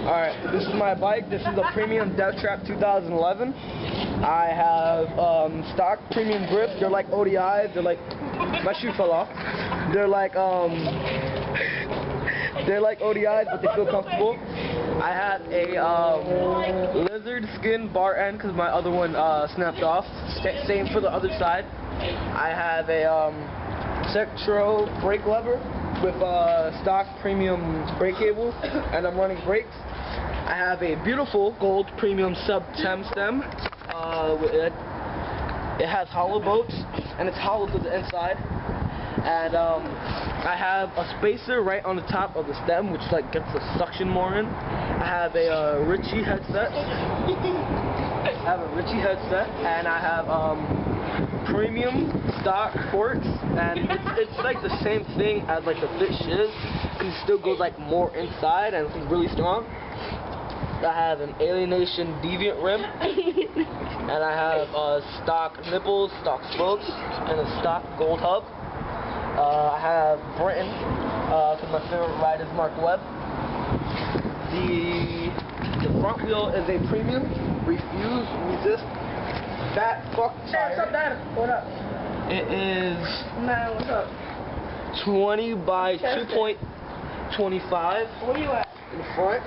Alright, this is my bike. This is a premium deathtrap 2011. I have stock premium grips. They're like ODIs. They're like, my shoe fell off. They're like ODIs, but they feel comfortable. I have a lizard skin bar end because my other one snapped off. Same for the other side. I have a Sectro brake lever with stock premium brake cable, and I'm running brakes. I have a beautiful gold premium sub 10 stem. It has hollow bolts, and it's hollow to the inside. And I have a spacer right on the top of the stem, which like gets the suction more in. I have a Ritchie headset. And I have premium stock forks, and it's like the same thing as like the Fit Shiz, because it still goes like more inside and it's really strong. I have an Alienation Deviant rim, and I have stock nipples, stock spokes, and a stock gold hub. I have Britain, because my favorite ride is Mark Webb. The front wheel is a premium refuse resist fat fuck tire. What's up, Dad? What up? It is Man, what's up? 20 by 2.25. Where you at? In the front.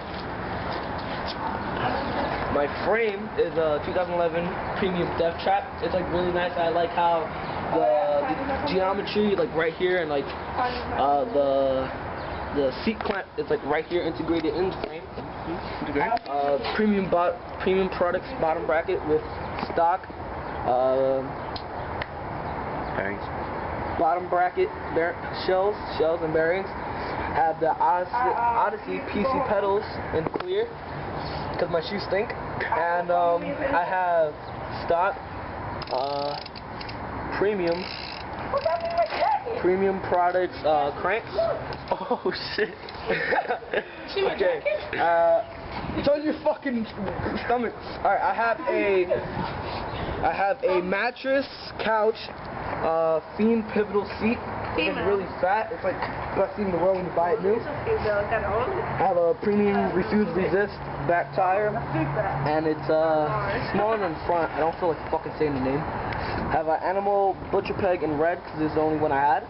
My frame is a 2011 premium deathtrap. It's like really nice. I like how the geometry, like right here, and like the seat clamp is like right here integrated in the frame. Premium products bottom bracket with stock bearings. Bottom bracket shells and bearings. Have the Odyssey PC pedals in clear because my shoes stink. And I have stock premium products cranks. Oh shit. Okay. You told your fucking stomach. Alright, I have a mattress, couch, Fiend pivotal seat. It's really fat. It's like best seat in the world when you buy it new. I have a premium refuse resist back tire, and it's smaller than front. I don't feel like fucking saying the name. I have an Animal Butcher Peg in red because it's the only one I had.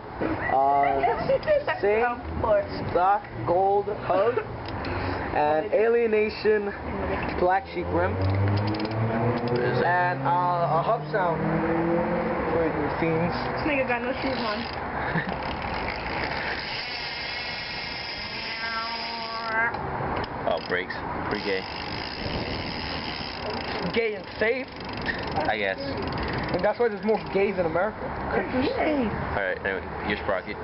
Same stock gold hub and Alienation black sheep rim, and a hub sound for your fiends. This nigga got no shoes on. Oh, brakes. Pretty gay. Gay and safe. I guess. And that's why there's more gays in America. Alright, anyway, your sprocket.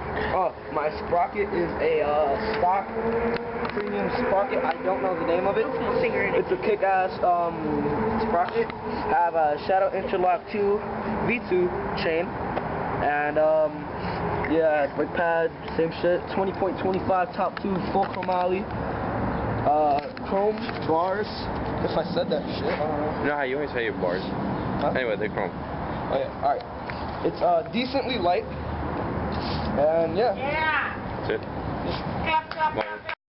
My sprocket is a stock premium sprocket. I don't know the name of it. It's a kick-ass sprocket. I have a Shadow Interlock 2 V2 chain. And yeah, brake pad, same shit. 20.25 top 2 full chromoly. Chrome bars. If I said that shit, I don't know. You know how you always say your bars? Huh? Anyway, they're chrome. Oh yeah, alright. It's decently light. And yeah. That's it.